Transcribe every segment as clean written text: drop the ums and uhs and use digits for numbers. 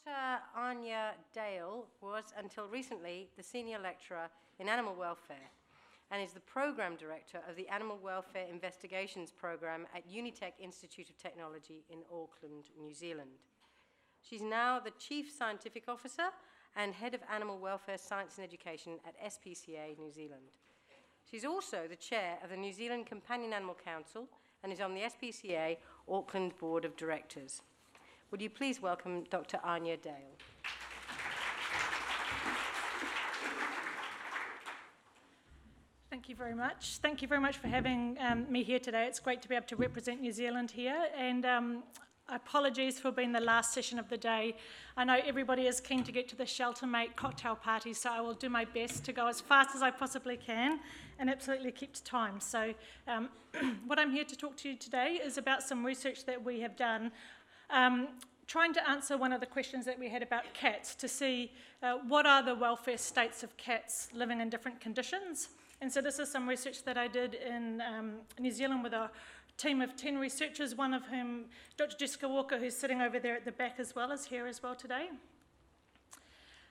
Dr. Arnja Dale was, until recently, the Senior Lecturer in Animal Welfare and is the Program Director of the Animal Welfare Investigations Program at Unitec Institute of Technology in Auckland, New Zealand. She's now the Chief Scientific Officer and Head of Animal Welfare Science and Education at SPCA New Zealand. She's also the Chair of the New Zealand Companion Animal Council and is on the SPCA Auckland Board of Directors. Would you please welcome Dr. Arnja Dale? Thank you very much. Thank you very much for having me here today. It's great to be able to represent New Zealand here, and apologies for being the last session of the day. I know everybody is keen to get to the Sheltermate cocktail party, so I will do my best to go as fast as I possibly can and absolutely keep to time. So what I'm here to talk to you today is about some research that we have done, trying to answer one of the questions that we had about cats to see what are the welfare states of cats living in different conditions. And so this is some research that I did in New Zealand with a team of 10 researchers, one of whom, Dr. Jessica Walker, who's sitting over there at the back as well, is here as well today.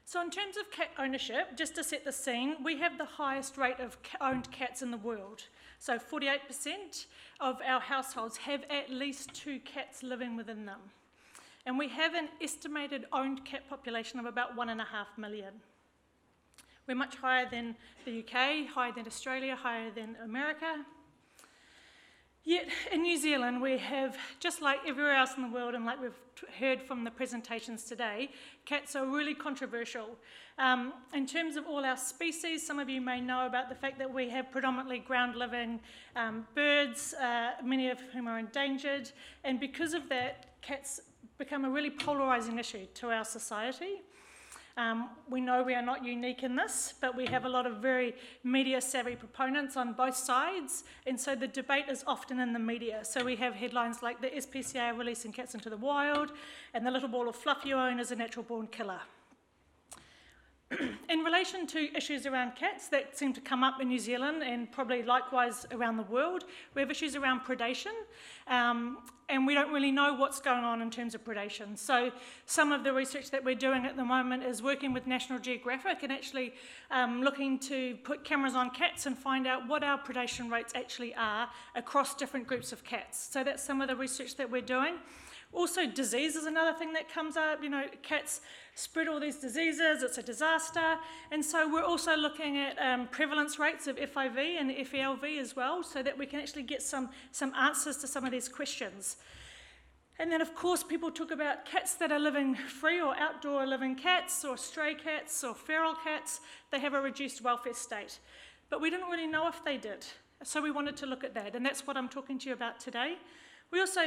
So in terms of cat ownership, just to set the scene, we have the highest rate of owned cats in the world. So 48% of our households have at least 2 cats living within them. And we have an estimated owned cat population of about 1.5 million. We're much higher than the UK, higher than Australia, higher than America. Yet in New Zealand, we have, just like everywhere else in the world, and like we've heard from the presentations today, cats are really controversial. In terms of all our species, some of you may know about the fact that we have predominantly ground-living birds, many of whom are endangered, and because of that, cats become a really polarising issue to our society. We know we are not unique in this, but we have a lot of very media-savvy proponents on both sides, and so the debate is often in the media. So we have headlines like the SPCA releasing cats into the wild, and the little ball of fluff you own is a natural-born killer. In relation to issues around cats that seem to come up in New Zealand and probably likewise around the world, we have issues around predation, and we don't really know what's going on in terms of predation. So some of the research that we're doing at the moment is working with National Geographic and actually looking to put cameras on cats and find out what our predation rates actually are across different groups of cats. So that's some of the research that we're doing. Also, disease is another thing that comes up. You know, cats spread all these diseases, it's a disaster. And so we're also looking at prevalence rates of FIV and FELV as well, so that we can actually get some answers to some of these questions. And then, of course, people talk about cats that are living free or outdoor living cats or stray cats or feral cats. They have a reduced welfare state. But we didn't really know if they did. So we wanted to look at that, and that's what I'm talking to you about today. We also...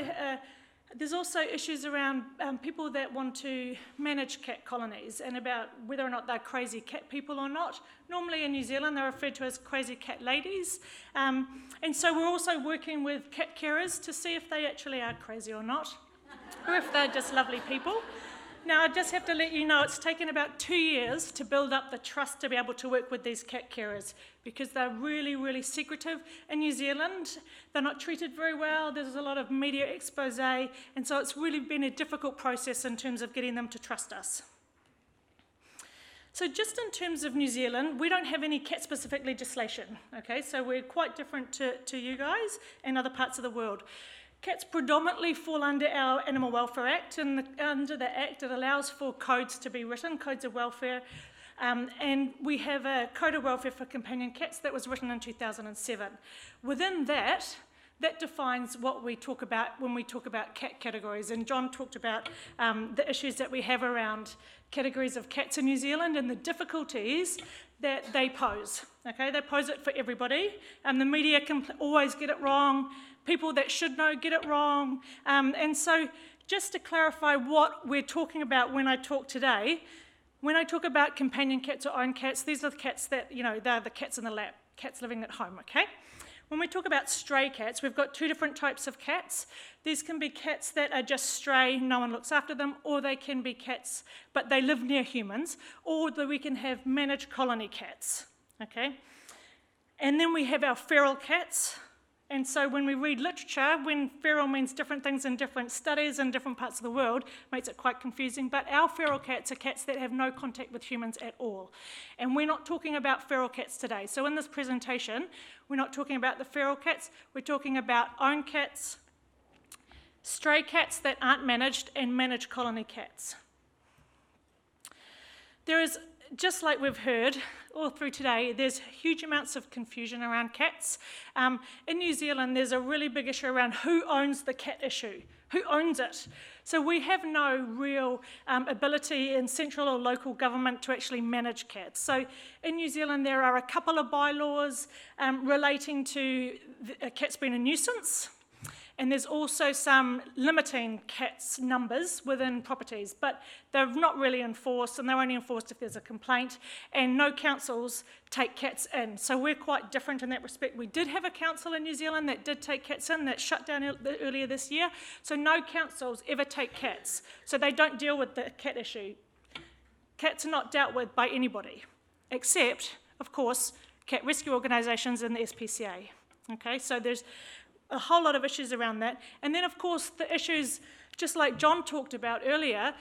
There's also issues around people that want to manage cat colonies and about whether or not they're crazy cat people or not. Normally in New Zealand they're referred to as crazy cat ladies. And so we're also working with cat carers to see if they actually are crazy or not, or if they're just lovely people. Now, I just have to let you know it's taken about 2 years to build up the trust to be able to work with these cat carers because they're really, really secretive in New Zealand. They're not treated very well. There's a lot of media expose, and so it's really been a difficult process in terms of getting them to trust us. So just in terms of New Zealand, we don't have any cat-specific legislation, okay? So we're quite different to you guys and other parts of the world. Cats predominantly fall under our Animal Welfare Act, and under the Act it allows for codes to be written, codes of welfare, and we have a Code of Welfare for Companion Cats that was written in 2007. Within that defines what we talk about when we talk about cat categories, and John talked about the issues that we have around categories of cats in New Zealand and the difficulties that they pose. Okay, they pose it for everybody, and the media can always get it wrong. People that should know get it wrong. And so just to clarify what we're talking about when I talk today, when I talk about companion cats or own cats, these are the cats that, you know, they're the cats in the lab, cats living at home, okay? When we talk about stray cats, we've got 2 different types of cats. These can be cats that are just stray, no one looks after them, or they can be cats, but they live near humans, or that we can have managed colony cats, okay? And then we have our feral cats, And so when we read literature, when feral means different things in different studies in different parts of the world, it makes it quite confusing. But our feral cats are cats that have no contact with humans at all. And we're not talking about feral cats today. So in this presentation, we're not talking about the feral cats, we're talking about own cats, stray cats that aren't managed, and managed colony cats. There is, just like we've heard all through today, there's huge amounts of confusion around cats. In New Zealand, there's a really big issue around who owns the cat issue, who owns it. So we have no real ability in central or local government to actually manage cats. So in New Zealand, there are a couple of bylaws relating to cats being a nuisance. And there's also some limiting cats' numbers within properties, but they're not really enforced, and they're only enforced if there's a complaint, and no councils take cats in. So we're quite different in that respect. We did have a council in New Zealand that did take cats in, that shut down earlier this year, so no councils ever take cats, so they don't deal with the cat issue. Cats are not dealt with by anybody, except, of course, cat rescue organisations and the SPCA. Okay, so there's a whole lot of issues around that. And then, of course, the issues, just like John talked about earlier,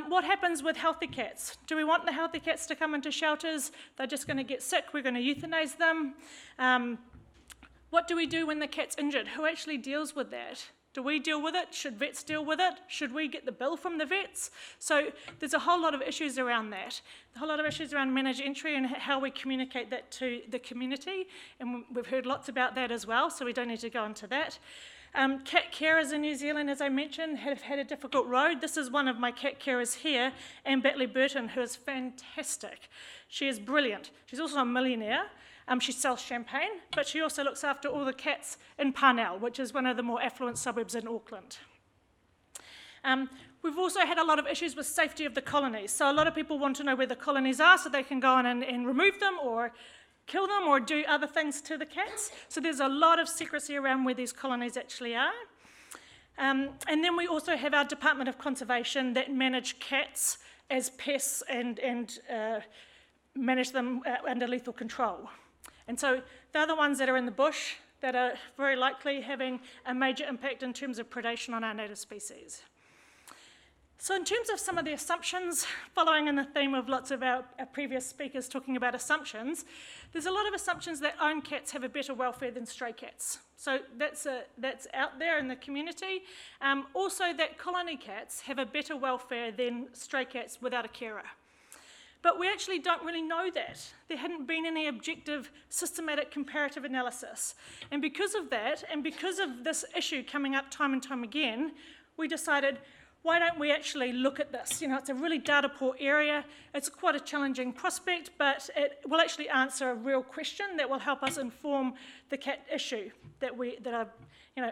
what happens with healthy cats? Do we want the healthy cats to come into shelters? They're just going to get sick, we're going to euthanize them. What do we do when the cat's injured? Who actually deals with that? Do we deal with it? Should vets deal with it? Should we get the bill from the vets? So there's a whole lot of issues around that. A whole lot of issues around managed entry and how we communicate that to the community. And we've heard lots about that as well, so we don't need to go into that. Cat carers in New Zealand, as I mentioned, have had a difficult road. This is one of my cat carers here, Anne Batley Burton, who is fantastic. She is brilliant. She's also a millionaire. She sells champagne, but she also looks after all the cats in Parnell, which is one of the more affluent suburbs in Auckland. We've also had a lot of issues with safety of the colonies. So a lot of people want to know where the colonies are so they can go in and remove them or kill them or do other things to the cats. So there's a lot of secrecy around where these colonies actually are. And then we also have our Department of Conservation that manage cats as pests and manage them under lethal control. And so they're the ones that are in the bush that are very likely having a major impact in terms of predation on our native species. So in terms of some of the assumptions, following in the theme of lots of our previous speakers talking about assumptions, there's a lot of assumptions that own cats have a better welfare than stray cats. So that's out there in the community. Also that colony cats have a better welfare than stray cats without a carer. But we actually don't really know that. There hadn't been any objective, systematic comparative analysis. And because of that, and because of this issue coming up time and time again, we decided, why don't we actually look at this? You know, it's a really data poor area. It's quite a challenging prospect, but it will actually answer a real question that will help us inform the cat issue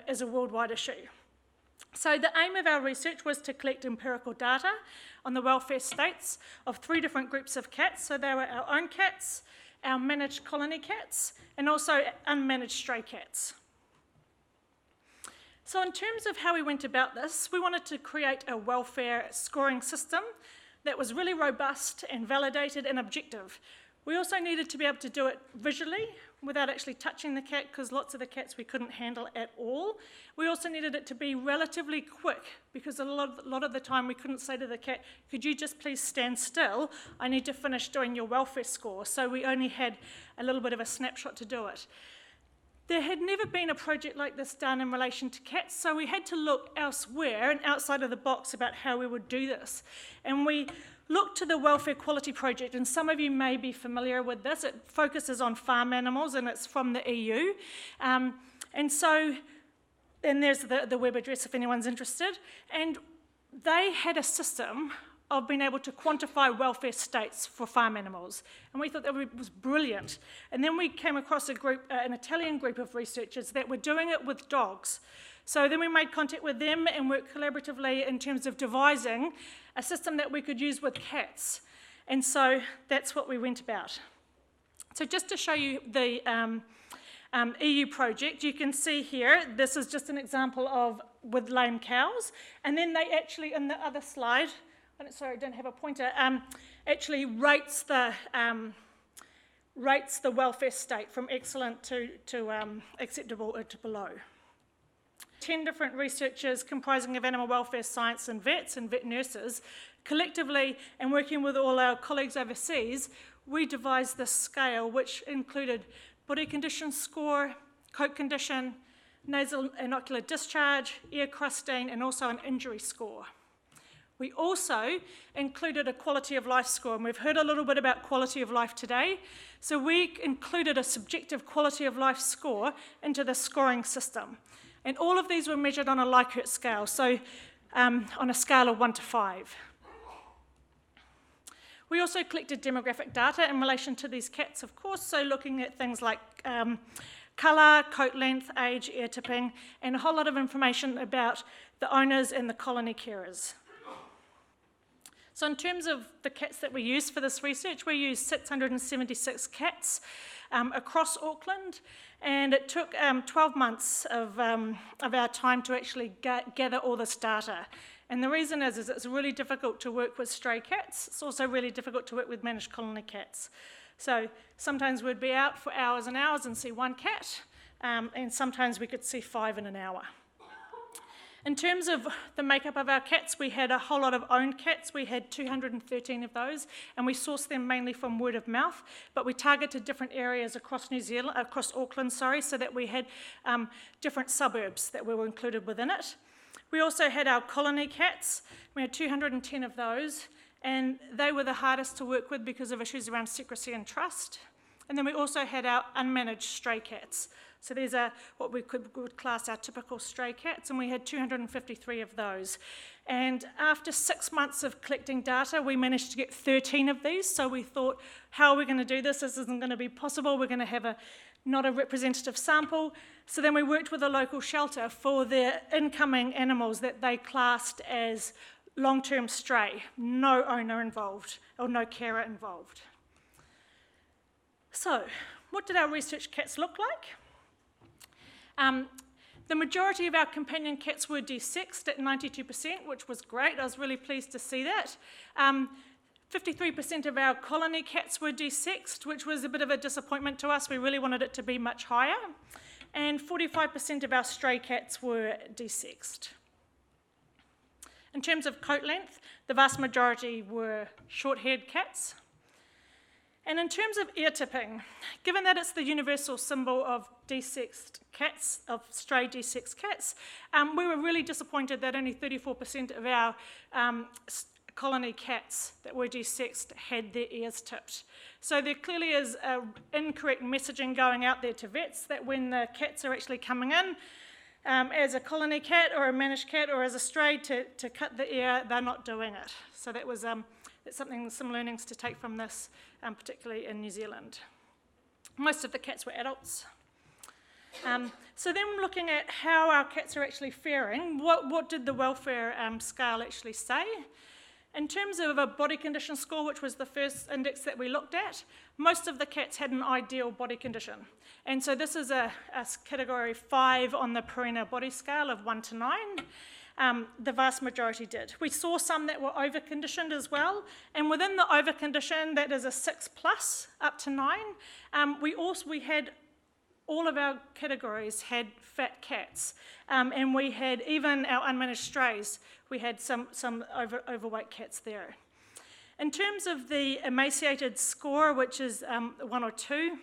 is a worldwide issue. So the aim of our research was to collect empirical data on the welfare states of 3 different groups of cats. So they were our own cats, our managed colony cats, and also unmanaged stray cats. So in terms of how we went about this, we wanted to create a welfare scoring system that was really robust and validated and objective. We also needed to be able to do it visually without actually touching the cat, because lots of the cats we couldn't handle at all. We also needed it to be relatively quick, because a lot of the time we couldn't say to the cat, could you just please stand still? I need to finish doing your welfare score. So we only had a little bit of a snapshot to do it. There had never been a project like this done in relation to cats, so we had to look elsewhere and outside of the box about how we would do this. And we looked to the Welfare Quality Project, and some of you may be familiar with this. It focuses on farm animals, and it's from the EU. And there's the web address if anyone's interested. And they had a system of being able to quantify welfare states for farm animals. And we thought that was brilliant. And then we came across an Italian group of researchers that were doing it with dogs. So then we made contact with them and worked collaboratively in terms of devising a system that we could use with cats. And so that's what we went about. So just to show you the EU project, you can see here, this is just an example of with lame cows. And then they actually, in the other slide, sorry, I don't have a pointer, actually rates the rates the welfare state from excellent to acceptable or to below. 10 different researchers comprising of animal welfare science and vet nurses, collectively, and working with all our colleagues overseas, we devised this scale which included body condition score, coat condition, nasal and ocular discharge, ear crusting, and also an injury score. We also included a quality of life score, and we've heard a little bit about quality of life today. So we included a subjective quality of life score into the scoring system. And all of these were measured on a Likert scale, so on a scale of 1 to 5. We also collected demographic data in relation to these cats, of course, so looking at things like colour, coat length, age, ear tipping, and a whole lot of information about the owners and the colony carers. So in terms of the cats that we used for this research, we used 676 cats across Auckland, and it took 12 months of our time to actually gather all this data. And the reason is it's really difficult to work with stray cats. It's also really difficult to work with managed colony cats. So sometimes we'd be out for hours and hours and see one cat, and sometimes we could see 5 in an hour. In terms of the makeup of our cats, we had a whole lot of owned cats. We had 213 of those, and we sourced them mainly from word of mouth, but we targeted different areas across across Auckland, so that we had different suburbs that were included within it. We also had our colony cats. We had 210 of those, and they were the hardest to work with because of issues around secrecy and trust. And then we also had our unmanaged stray cats. So these are what we would class our typical stray cats, and we had 253 of those. And after 6 months of collecting data, we managed to get 13 of these. So we thought, how are we going to do this? This isn't going to be possible. We're going to have not a representative sample. So then we worked with a local shelter for their incoming animals that they classed as long-term stray, no owner involved, or no carer involved. So, what did our research cats look like? The majority of our companion cats were desexed at 92%, which was great. I was really pleased to see that. 53% of our colony cats were desexed, which was a bit of a disappointment to us. We really wanted it to be much higher. And 45% of our stray cats were desexed. In terms of coat length, the vast majority were short-haired cats. And in terms of ear tipping, given that it's the universal symbol of desexed cats, of stray desexed cats, we were really disappointed that only 34% of our colony cats that were desexed had their ears tipped. So there clearly is incorrect messaging going out there to vets that when the cats are actually coming in, as a colony cat or a managed cat or as a stray to cut the ear, they're not doing it. So that was some learnings to take from this, particularly in New Zealand. Most of the cats were adults. So then looking at how our cats are actually faring, what did the welfare scale actually say? In terms of a body condition score, which was the first index that we looked at, most of the cats had an ideal body condition. And so this is a category 5 on the Purina body scale of 1 to 9. The vast majority did. We saw some that were over-conditioned as well, and within the over-condition, that is a 6+ up to 9. We had all of our categories had fat cats, and we had even our unmanaged strays. We had some overweight cats there. In terms of the emaciated score, which is 1 or 2,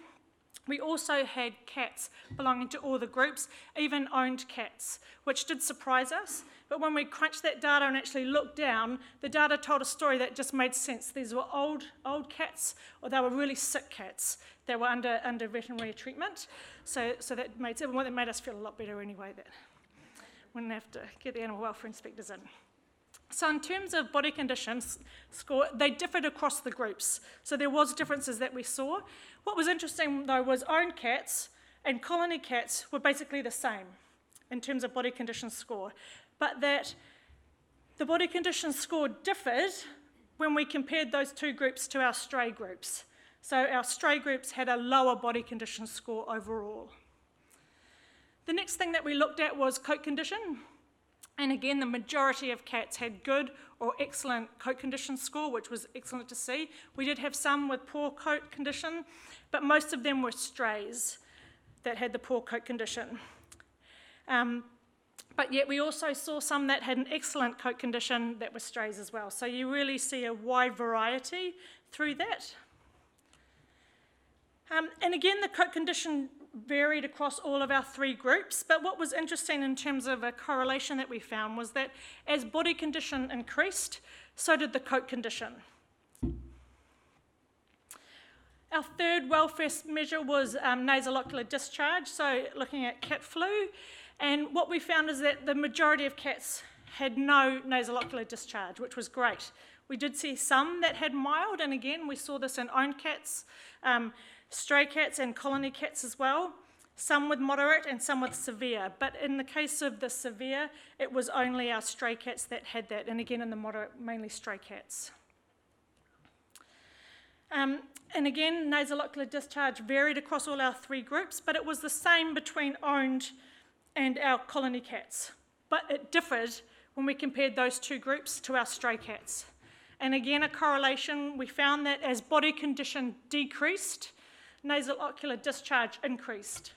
we also had cats belonging to all the groups, even owned cats, which did surprise us. But when we crunched that data and actually looked down, the data told a story that just made sense. These were old cats, or they were really sick cats that were under veterinary treatment. So that made us feel a lot better anyway, that we wouldn't have to get the animal welfare inspectors in. So in terms of body conditions score, they differed across the groups. So there was differences that we saw. What was interesting, though, was owned cats and colony cats were basically the same in terms of body condition score, but that the body condition score differed when we compared those two groups to our stray groups. So our stray groups had a lower body condition score overall. The next thing that we looked at was coat condition. And again, the majority of cats had good or excellent coat condition score, which was excellent to see. We did have some with poor coat condition, but most of them were strays that had the poor coat condition. But yet we also saw some that had an excellent coat condition that were strays as well. So you really see a wide variety through that. And again, the coat condition varied across all of our 3 groups, but what was interesting in terms of a correlation that we found was that as body condition increased, so did the coat condition. Our third welfare measure was nasal ocular discharge, so looking at cat flu, and what we found is that the majority of cats had no nasal ocular discharge, which was great. We did see some that had mild, and again, we saw this in owned cats, stray cats and colony cats as well, some with moderate and some with severe. But in the case of the severe, it was only our stray cats that had that, and again in the moderate, mainly stray cats. And again, nasal ocular discharge varied across all our 3 groups, but it was the same between owned and our colony cats. But it differed when we compared those 2 groups to our stray cats. And again, a correlation, we found that as body condition decreased, nasal ocular discharge increased.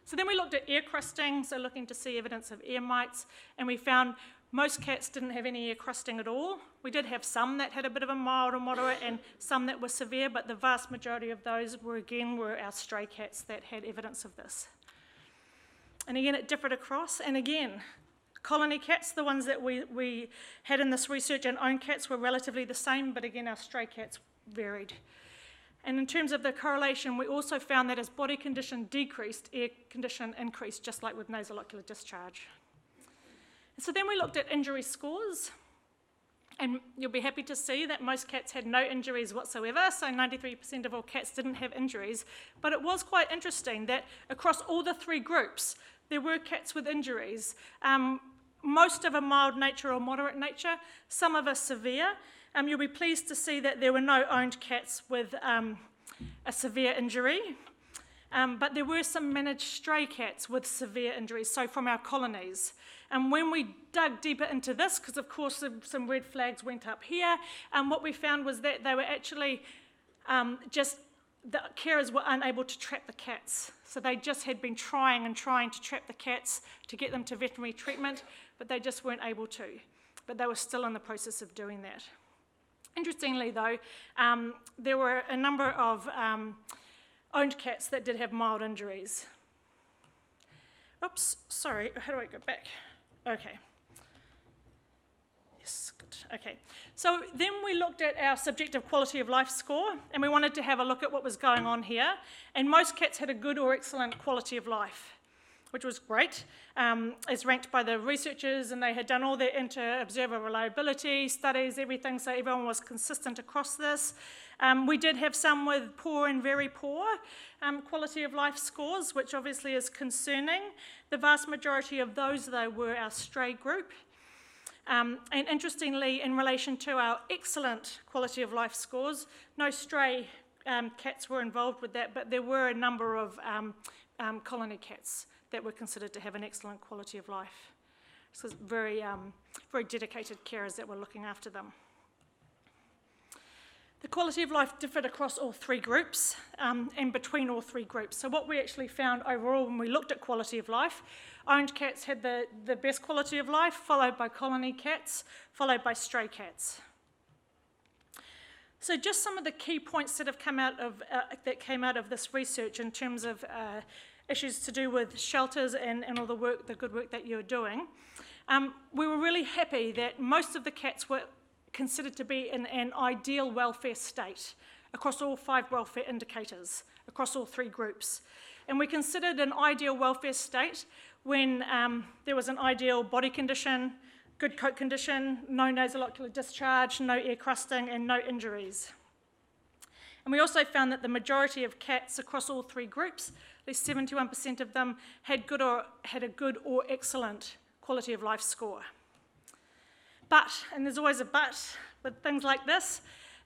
So then we looked at ear crusting, so looking to see evidence of ear mites, and we found most cats didn't have any ear crusting at all. We did have some that had a bit of a mild or moderate and some that were severe, but the vast majority of those were our stray cats that had evidence of this. And again, it differed across, and again, colony cats, the ones that we had in this research, and owned cats were relatively the same, but again, our stray cats varied. And in terms of the correlation, we also found that as body condition decreased, ear condition increased, just like with nasal ocular discharge. And so then we looked at injury scores, and you'll be happy to see that most cats had no injuries whatsoever, so 93% of all cats didn't have injuries. But it was quite interesting that across all the 3 groups, there were cats with injuries, most of a mild nature or moderate nature, some of a severe. You'll be pleased to see that there were no owned cats with a severe injury, but there were some managed stray cats with severe injuries, so from our colonies. And when we dug deeper into this, because of course some red flags went up here, what we found was that they were actually the carers were unable to trap the cats. So they just had been trying to trap the cats to get them to veterinary treatment, but they just weren't able to. But they were still in the process of doing that. Interestingly though, there were a number of owned cats that did have mild injuries. Oops, sorry, how do I go back? Okay. Yes, good, okay. So then we looked at our subjective quality of life score, and we wanted to have a look at what was going on here. And most cats had a good or excellent quality of life, which was great, as ranked by the researchers, and they had done all their inter-observer reliability studies, everything, so everyone was consistent across this. We did have some with poor and very poor quality of life scores, which obviously is concerning. The vast majority of those, though, were our stray group. And interestingly, in relation to our excellent quality of life scores, no stray cats were involved with that, but there were a number of colony cats that were considered to have an excellent quality of life. So it's very dedicated carers that were looking after them. The quality of life differed across all 3 groups and between all 3 groups. So what we actually found overall when we looked at quality of life, owned cats had the best quality of life, followed by colony cats, followed by stray cats. So just some of the key points that have come out of that came out of this research in terms of issues to do with shelters and all the good work that you're doing. We were really happy that most of the cats were considered to be in an ideal welfare state across all 5 welfare indicators, across all 3 groups. And we considered an ideal welfare state when there was an ideal body condition, good coat condition, no nasal ocular discharge, no ear crusting, and no injuries. And we also found that the majority of cats across all 3 groups, at least 71% of them, had a good or excellent quality of life score. But, and there's always a but with things like this,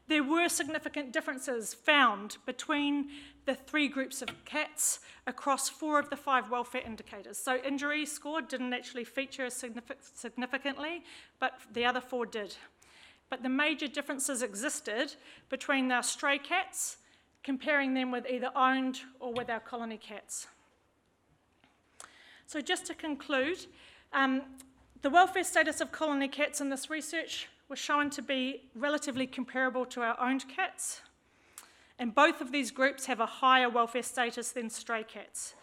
there were significant differences found between the 3 groups of cats across 4 of the 5 welfare indicators. So injury score didn't actually feature significantly, but the other 4 did. But the major differences existed between our stray cats, comparing them with either owned or with our colony cats. So just to conclude, the welfare status of colony cats in this research was shown to be relatively comparable to our owned cats, and both of these groups have a higher welfare status than stray cats.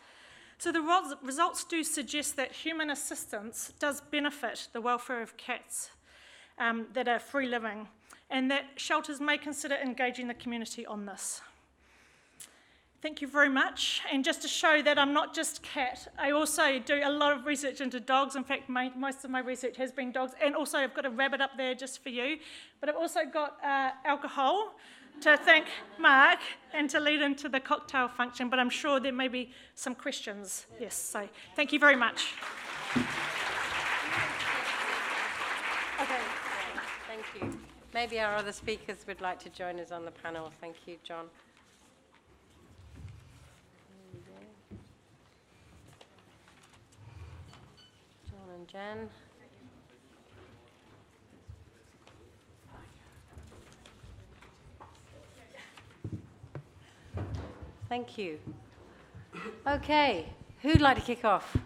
So the results do suggest that human assistance does benefit the welfare of cats that are free living, and that shelters may consider engaging the community on this. Thank you very much. And just to show that I'm not just cat, I also do a lot of research into dogs. In fact, most of my research has been dogs. And also I've got a rabbit up there just for you. But I've also got alcohol to thank Mark and to lead into the cocktail function. But I'm sure there may be some questions. Yes, so thank you very much. Okay, thank you. Maybe our other speakers would like to join us on the panel. Thank you, John. And Jen. Thank you. Okay, who'd like to kick off?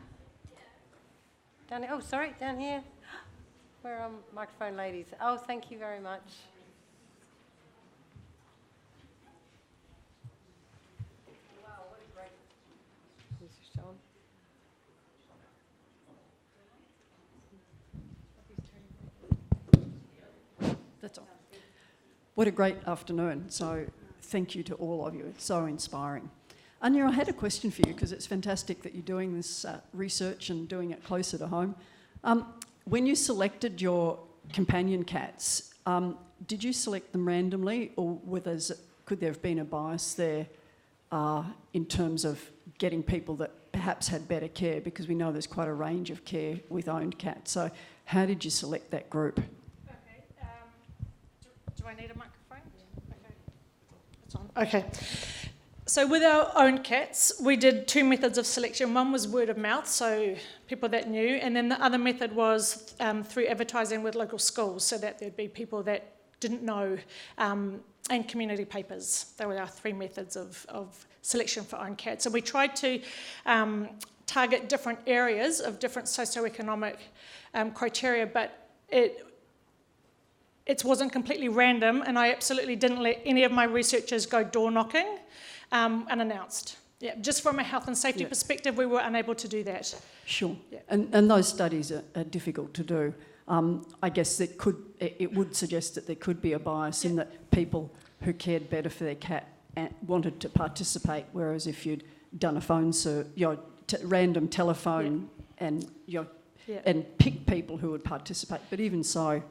Down here. Oh, sorry, down here. Where are microphone ladies? Oh, thank you very much. Wow, what a great. This is John. That's all. What a great afternoon. So thank you to all of you. It's so inspiring. Arnja, I had a question for you because it's fantastic that you're doing this research and doing it closer to home. When you selected your companion cats, did you select them randomly, or could there have been a bias there in terms of getting people that perhaps had better care? Because we know there's quite a range of care with owned cats. So how did you select that group? Do I need a microphone? Yeah. Okay. It's on. Okay. So with our own cats, we did 2 methods of selection. One was word of mouth, so people that knew, and then the other method was through advertising with local schools, so that there'd be people that didn't know, and community papers. They were our 3 methods of selection for own cats. So we tried to target different areas of different socioeconomic criteria, but it wasn't completely random, and I absolutely didn't let any of my researchers go door knocking unannounced. Yeah, just from a health and safety perspective, we were unable to do that. Sure. Yeah. And those studies are difficult to do. I guess it would suggest that there could be a bias in that people who cared better for their cat wanted to participate, whereas if you'd done a phone random telephone and picked people who would participate, but even so.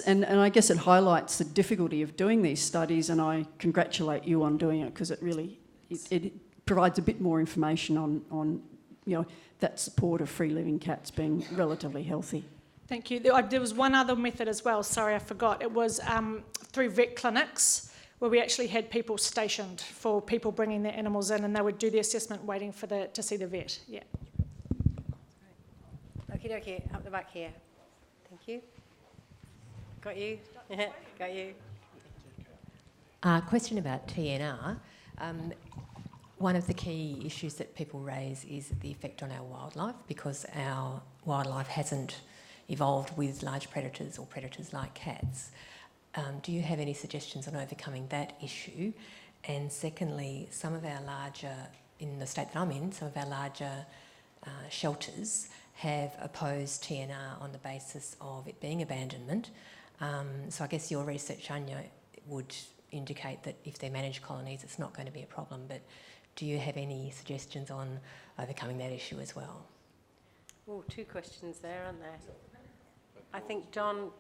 And I guess it highlights the difficulty of doing these studies, and I congratulate you on doing it because it really it provides a bit more information on that support of free living cats being relatively healthy. Thank you. There was one other method as well. Sorry, I forgot. It was through vet clinics where we actually had people stationed for people bringing their animals in, and they would do the assessment waiting to see the vet. Yeah. Okie dokie, up the back here. Thank you. Got you? Got you. Question about TNR. One of the key issues that people raise is the effect on our wildlife, because our wildlife hasn't evolved with large predators or predators like cats. Do you have any suggestions on overcoming that issue? And secondly, some of our larger, in the state that I'm in, some of our larger shelters have opposed TNR on the basis of it being abandonment. So I guess your research, Arnja, would indicate that if they're managed colonies, it's not going to be a problem. But do you have any suggestions on overcoming that issue as well? Oh, 2 questions there, aren't there? I think John.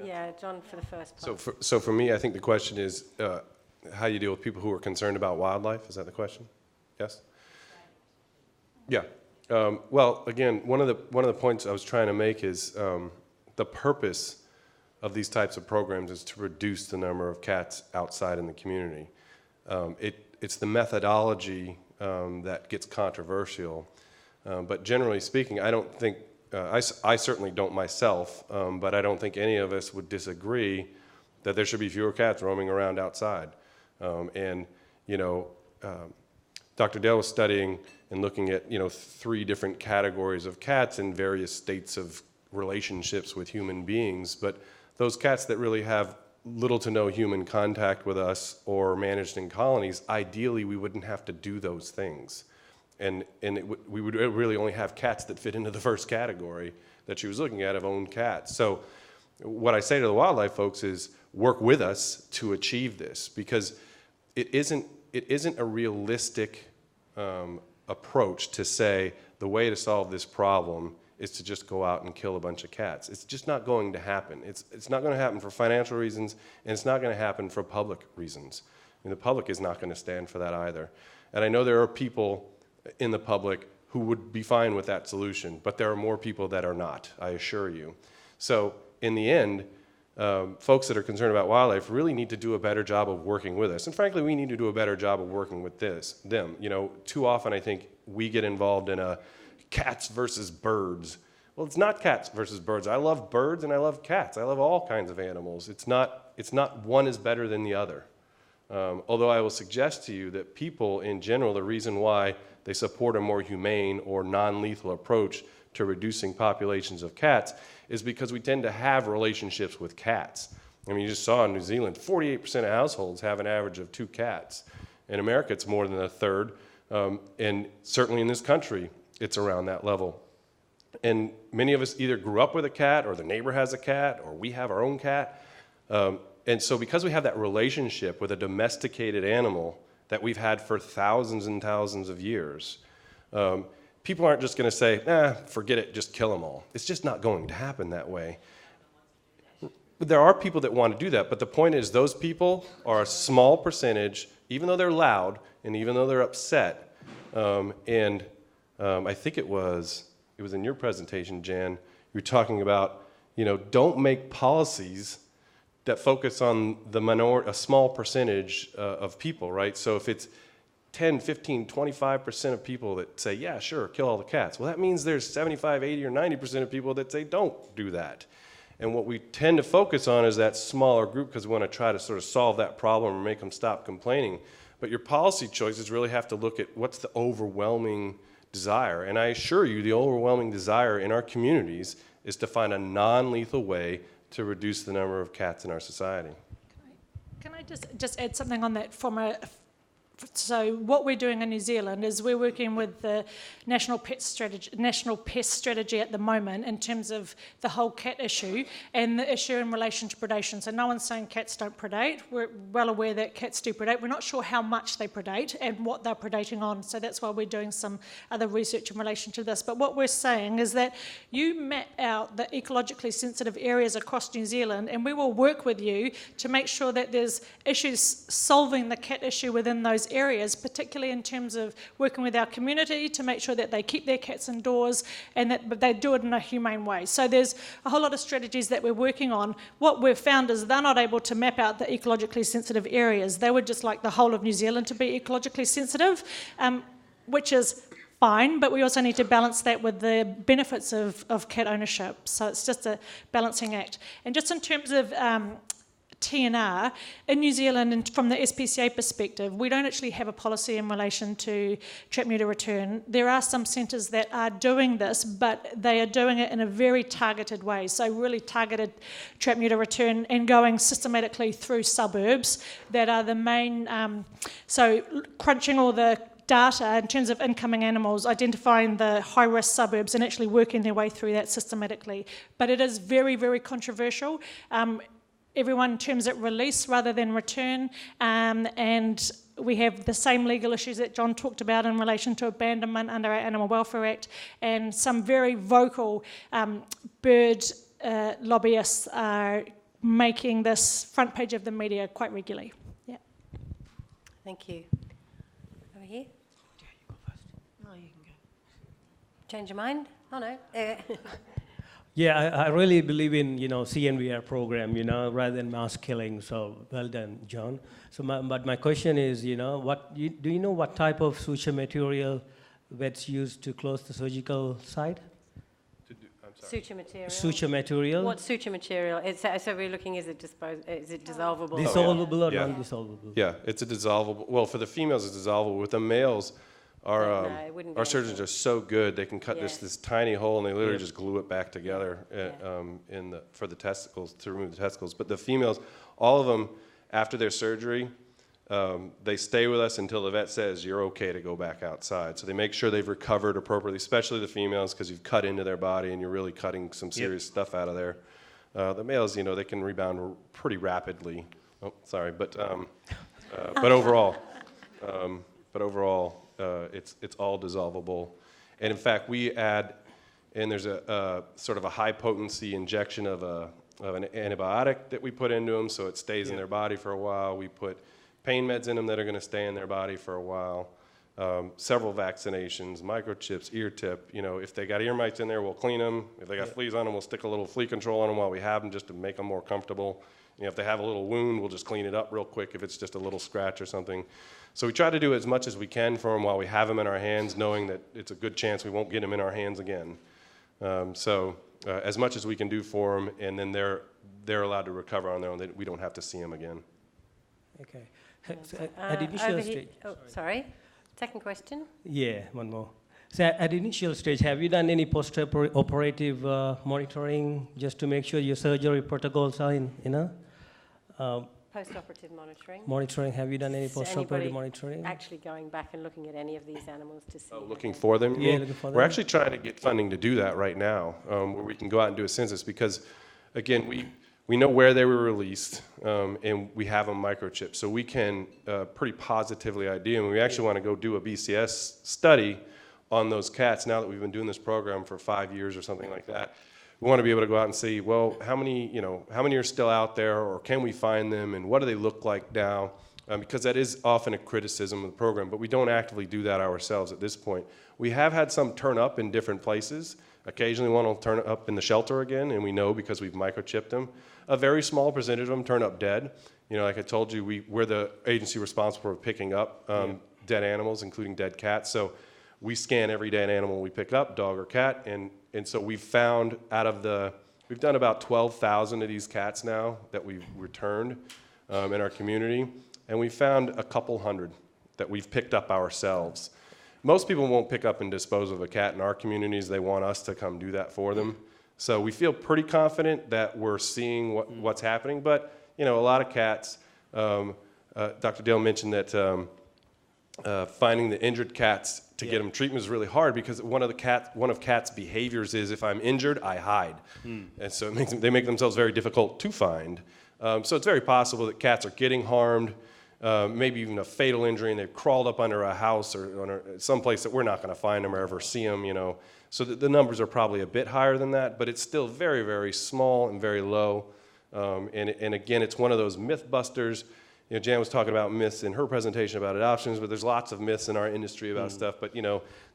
Yeah, John for the first part. So for me, I think the question is how you deal with people who are concerned about wildlife. Is that the question? Yes. Yeah. Well, again, one of the points I was trying to make is the purpose of these types of programs is to reduce the number of cats outside in the community. It's the methodology that gets controversial, but generally speaking, I don't think, I certainly don't myself, but I don't think any of us would disagree that there should be fewer cats roaming around outside. And, you know, Dr. Dale was studying and looking at, you know, 3 different categories of cats in various states of relationships with human beings, but those cats that really have little to no human contact with us or managed in colonies, ideally we wouldn't have to do those things. And we would really only have cats that fit into the first category that she was looking at of owned cats. So what I say to the wildlife folks is work with us to achieve this, because it isn't a realistic approach to say the way to solve this problem is to just go out and kill a bunch of cats. It's just not going to happen. It's not going to happen for financial reasons, and it's not going to happen for public reasons. I mean, the public is not going to stand for that either. And I know there are people in the public who would be fine with that solution, but there are more people that are not, I assure you. So in the end, folks that are concerned about wildlife really need to do a better job of working with us. And frankly, we need to do a better job of working with them. You know, too often I think we get involved in a cats versus birds. Well, it's not cats versus birds. I love birds and I love cats. I love all kinds of animals. It's not one is better than the other. Although I will suggest to you that people in general, the reason why they support a more humane or non-lethal approach to reducing populations of cats is because we tend to have relationships with cats. I mean, you just saw in New Zealand, 48% of households have an average of 2 cats. In America, it's more than a third. And certainly in this country, it's around that level. And many of us either grew up with a cat, or the neighbor has a cat, or we have our own cat. And so because we have that relationship with a domesticated animal that we've had for thousands and thousands of years, people aren't just going to say, forget it, just kill them all. It's just not going to happen that way. There are people that want to do that, but the point is those people are a small percentage, even though they're loud and even though they're upset. I think it was in your presentation, Jan, you were talking about, you know, don't make policies that focus on a small percentage of people, right? So if it's 10, 15, 25% of people that say, yeah, sure, kill all the cats, well, that means there's 75, 80, or 90% of people that say don't do that. And what we tend to focus on is that smaller group because we want to try to sort of solve that problem or make them stop complaining. But your policy choices really have to look at what's the overwhelming desire. And I assure you, the overwhelming desire in our communities is to find a non-lethal way to reduce the number of cats in our society. Can I just add something on that so what we're doing in New Zealand is we're working with the National Pest Strategy at the moment in terms of the whole cat issue and the issue in relation to predation. So no one's saying cats don't predate. We're well aware that cats do predate. We're not sure how much they predate and what they're predating on. So that's why we're doing some other research in relation to this. But what we're saying is that you map out the ecologically sensitive areas across New Zealand, and we will work with you to make sure that there's issues solving the cat issue within those areas, particularly in terms of working with our community to make sure that they keep their cats indoors and that they do it in a humane way. So there's a whole lot of strategies that we're working on. What we've found is they're not able to map out the ecologically sensitive areas. They would just like the whole of New Zealand to be ecologically sensitive, which is fine, but we also need to balance that with the benefits of cat ownership. So it's just a balancing act. And just in terms of TNR, in New Zealand, and from the SPCA perspective, we don't actually have a policy in relation to trap, neuter, return. There are some centres that are doing this, but they are doing it in a very targeted way. So really targeted trap, neuter, return and going systematically through suburbs that are the main, so crunching all the data in terms of incoming animals, identifying the high-risk suburbs and actually working their way through that systematically. But it is very, very controversial. Everyone terms it release rather than return, and we have the same legal issues that John talked about in relation to abandonment under our Animal Welfare Act, and some very vocal bird lobbyists are making this front page of the media quite regularly. Yeah. Thank you. Over here. Yeah, you go first. No, you can go. Change your mind? Oh no. Yeah, I really believe in, CNVR program, rather than mass killing. So well done, John. So, but my question is, do you know what type of suture material vets use to close the surgical site? Suture material. Suture material. What suture material? So we're looking, is it dissolvable? Dissolvable or Yeah. non-dissolvable? Yeah, it's a dissolvable. Well, for the females, it's dissolvable. With the males, No, it wouldn't be our surgeons anything. are so good. They can cut Yeah. this tiny hole and they literally Yeah. just glue it back together Yeah. for the testicles, to remove the testicles. But the females, all of them, after their surgery, they stay with us until the vet says you're okay to go back outside. So they make sure they've recovered appropriately, especially the females, because you've cut into their body and you're really cutting some serious stuff out of there. The males, they can rebound pretty rapidly. Oh, sorry, but overall, it's all dissolvable. And in fact, we add, and there's a sort of a high potency injection of an antibiotic that we put into them, so it stays in their body for a while. We put pain meds in them that are going to stay in their body for a while. Several vaccinations, microchips, ear tip. If they got ear mites in there, we'll clean them. If they got fleas on them, we'll stick a little flea control on them while we have them, just to make them more comfortable. If they have a little wound, we'll just clean it up real quick if it's just a little scratch or something. So we try to do as much as we can for them while we have them in our hands, knowing that it's a good chance we won't get them in our hands again. As much as we can do for them, and then they're allowed to recover on their own. We don't have to see them again. Okay. So at initial over here. stage. Oh, sorry. Second question. Yeah, one more. So at initial stage, have you done any post-operative monitoring just to make sure your surgery protocols are Post-operative monitoring. monitoring? Have you done any Is post-operative anybody monitoring? Actually going back and looking at any of these animals to see. Looking for them? Yeah, looking for We're them. actually trying to get funding to do that right now, where we can go out and do a census, because, again, we know where they were released, and we have them microchipped, so we can pretty positively ID them. We actually want to go do a BCS study on those cats now that we've been doing this program for 5 years or something like that. We want to be able to go out and see, well, how many are still out there, or can we find them, and what do they look like now? Because that is often a criticism of the program, but we don't actively do that ourselves at this point. We have had some turn up in different places. Occasionally one will turn up in the shelter again, and we know because we've microchipped them. A very small percentage of them turn up dead. Like I told you, we're the agency responsible for picking up dead animals, including dead cats. So we scan every dead animal we pick up, dog or cat, and so we've found we've done about 12,000 of these cats now that we've returned in our community, and we found a couple hundred that we've picked up ourselves. Most people won't pick up and dispose of a cat in our communities. They want us to come do that for them. So we feel pretty confident that we're seeing what's happening, but a lot of cats, Dr. Dale mentioned that finding the injured cats to get them treatment is really hard, because one of cats' behaviors is, if I'm injured, I hide. And so they make themselves very difficult to find. So it's very possible that cats are getting harmed, maybe even a fatal injury, and they've crawled up under a house or someplace that we're not going to find them or ever see them, So the numbers are probably a bit higher than that, but it's still very, very small and very low. And again, it's one of those myth busters. Jan was talking about myths in her presentation about adoptions, but there's lots of myths in our industry about stuff. But,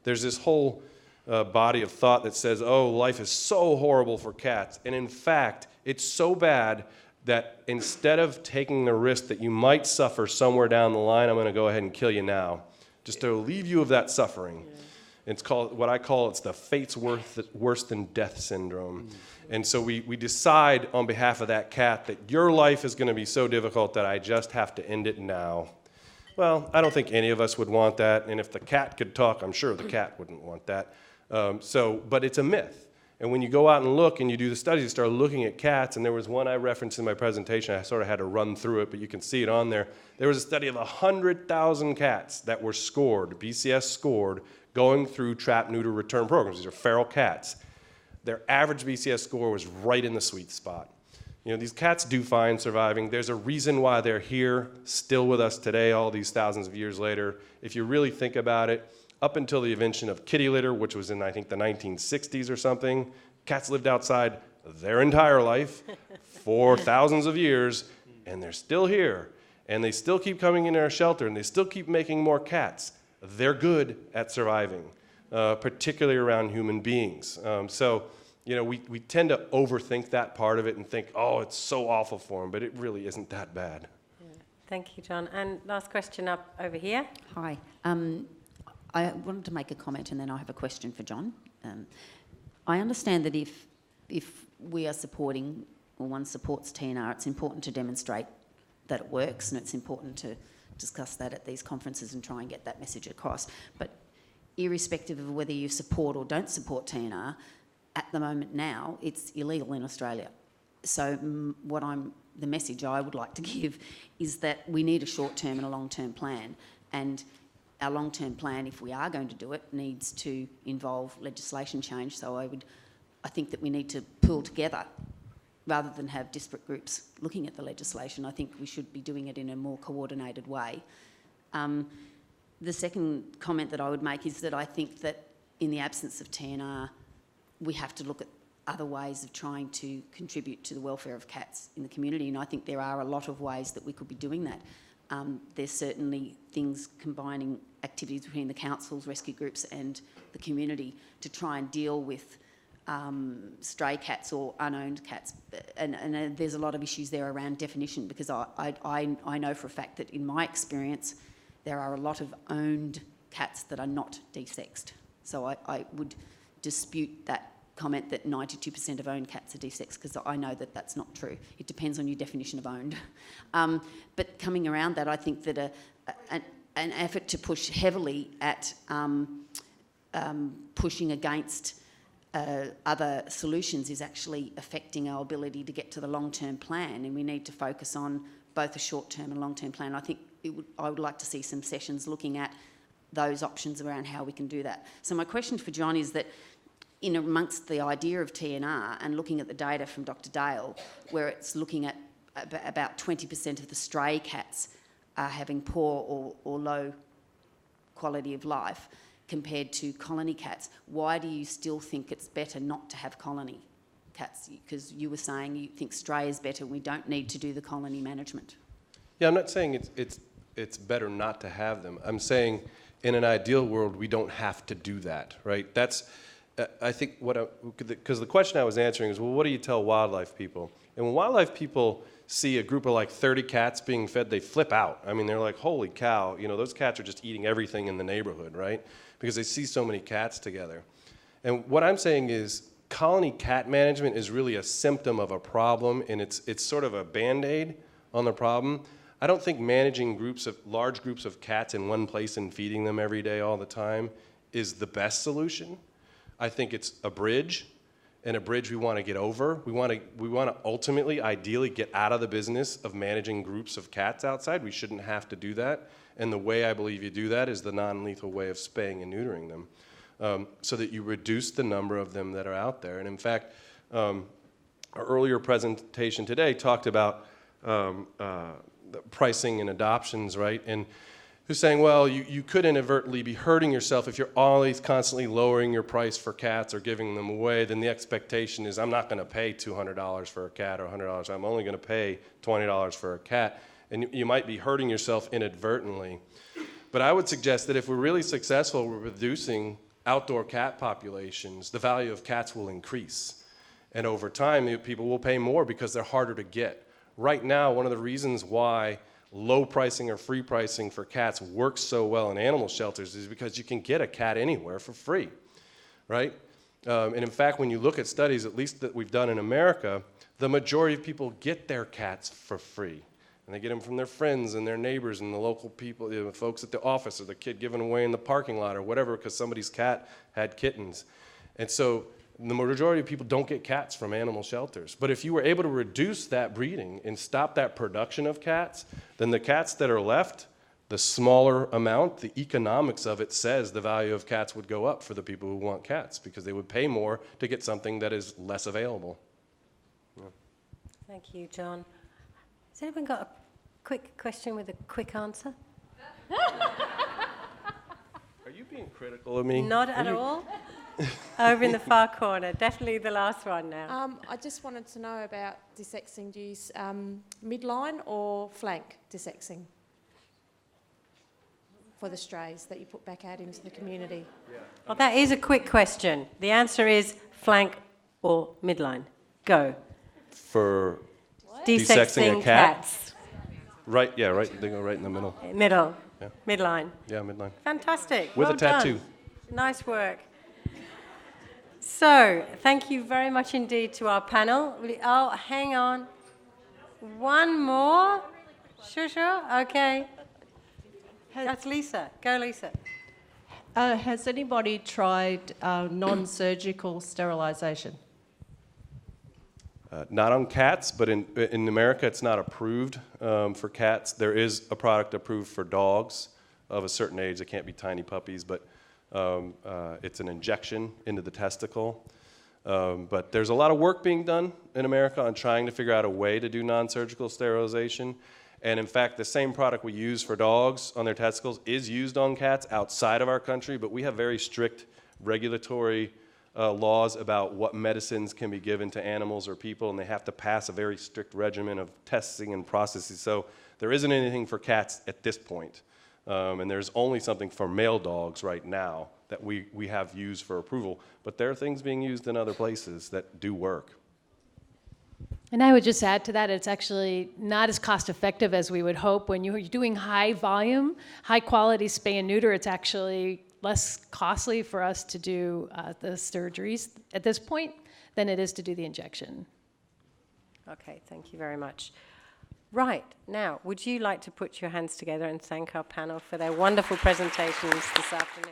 there's this whole body of thought that says, oh, life is so horrible for cats. And in fact, it's so bad that instead of taking the risk that you might suffer somewhere down the line, I'm going to go ahead and kill you now, just to relieve you of that suffering. It's called, what I call, it's the fate's worse than death syndrome. And so we decide on behalf of that cat that your life is going to be so difficult that I just have to end it now. Well, I don't think any of us would want that. And if the cat could talk, I'm sure the cat wouldn't want that. But it's a myth. And when you go out and look and you do the studies, you start looking at cats, and there was one I referenced in my presentation. I sort of had to run through it, but you can see it on there. There was a study of 100,000 cats that were scored, BCS scored, going through trap-neuter return programs. These are feral cats. Their average BCS score was right in the sweet spot. These cats do fine surviving. There's a reason why they're here, still with us today, all these thousands of years later. If you really think about it, up until the invention of kitty litter, which was in, I think, the 1960s or something, cats lived outside their entire life for thousands of years, and they're still here. And they still keep coming in our shelter, and they still keep making more cats. They're good at surviving, particularly around human beings. So we tend to overthink that part of it and think, oh, it's so awful for them, but it really isn't that bad. Thank you, John. And last question up over here. Hi. I wanted to make a comment and then I have a question for John. I understand that if we are supporting, or one supports TNR, it's important to demonstrate that it works, and it's important to discuss that at these conferences and try and get that message across. But irrespective of whether you support or don't support TNR, at the moment now, it's illegal in Australia. So the message I would like to give is that we need a short-term and a long-term plan, and our long-term plan, if we are going to do it, needs to involve legislation change. So I think that we need to pull together rather than have disparate groups looking at the legislation. I think we should be doing it in a more coordinated way. The second comment that I would make is that I think that in the absence of TNR, we have to look at other ways of trying to contribute to the welfare of cats in the community, and I think there are a lot of ways that we could be doing that. There's certainly things combining activities between the councils, rescue groups and the community to try and deal with stray cats or unowned cats. And there's a lot of issues there around definition, because I know for a fact that in my experience there are a lot of owned cats that are not desexed. So I would dispute that comment that 92% of owned cats are desexed, because I know that that's not true. It depends on your definition of owned. But coming around that, I think that an effort to push heavily at pushing against other solutions is actually affecting our ability to get to the long-term plan, and we need to focus on both a short-term and long-term plan. I think I would like to see some sessions looking at those options around how we can do that. So my question for John is that in amongst the idea of TNR and looking at the data from Dr. Dale, where it's looking at about 20% of the stray cats are having poor or low quality of life compared to colony cats, why do you still think it's better not to have colony cats? Because you were saying you think stray is better, we don't need to do the colony management. Yeah, I'm not saying it's better not to have them. I'm saying in an ideal world, we don't have to do that, right? That's, I think because the question I was answering is, well, what do you tell wildlife people? And when wildlife people see a group of like 30 cats being fed, they flip out. I mean, they're like, holy cow, those cats are just eating everything in the neighborhood, right? Because they see so many cats together. And what I'm saying is colony cat management is really a symptom of a problem, and it's sort of a Band-Aid on the problem. I don't think managing large groups of cats in one place and feeding them every day all the time is the best solution. I think it's a bridge, and a bridge we want to get over. We want to ultimately, ideally, get out of the business of managing groups of cats outside. We shouldn't have to do that. And the way I believe you do that is the non-lethal way of spaying and neutering them, so that you reduce the number of them that are out there. And in fact, our earlier presentation today talked about the pricing and adoptions, right? And who're saying, well, you could inadvertently be hurting yourself if you're always constantly lowering your price for cats or giving them away. Then the expectation is, I'm not going to pay $200 for a cat or $100. I'm only going to pay $20 for a cat. And you might be hurting yourself inadvertently. But I would suggest that if we're really successful with reducing outdoor cat populations, the value of cats will increase. And over time, people will pay more because they're harder to get. Right now, one of the reasons why low pricing or free pricing for cats works so well in animal shelters is because you can get a cat anywhere for free, right? And in fact, when you look at studies, at least that we've done in America, the majority of people get their cats for free. And they get them from their friends and their neighbors and the local people, the folks at the office, or the kid given away in the parking lot or whatever because somebody's cat had kittens. And so the majority of people don't get cats from animal shelters. But if you were able to reduce that breeding and stop that production of cats, then the cats that are left, the smaller amount, the economics of it says the value of cats would go up for the people who want cats because they would pay more to get something that is less available. Yeah. Thank you, John. Has anyone got a quick question with a quick answer? Are you being critical of me? Not at all. Over in the far corner, definitely the last one now. I just wanted to know about desexing. Do you use midline or flank desexing for the strays that you put back out into the community? Well, that is a quick question. The answer is flank or midline? Go. For Desexing a cat? cats. Right, yeah, right, they go right in the middle. Middle. Yeah. Midline. Yeah, midline. Fantastic. With well a tattoo. Done. Nice work. So, thank you very much indeed to our panel. Oh, hang on. One more? Sure. Okay. That's Lisa. Go, Lisa. Has anybody tried non-surgical sterilisation? Not on cats, but in America it's not approved for cats. There is a product approved for dogs of a certain age. They can't be tiny puppies, but it's an injection into the testicle. But there's a lot of work being done in America on trying to figure out a way to do non-surgical sterilization. And in fact, the same product we use for dogs on their testicles is used on cats outside of our country, but we have very strict regulatory laws about what medicines can be given to animals or people, and they have to pass a very strict regimen of testing and processes. So there isn't anything for cats at this point. And there's only something for male dogs right now that we have used for approval. But there are things being used in other places that do work. And I would just add to that, it's actually not as cost effective as we would hope. When you're doing high volume, high quality spay and neuter, it's actually less costly for us to do the surgeries at this point than it is to do the injection. Okay, thank you very much. Right, now, would you like to put your hands together and thank our panel for their wonderful presentations this afternoon?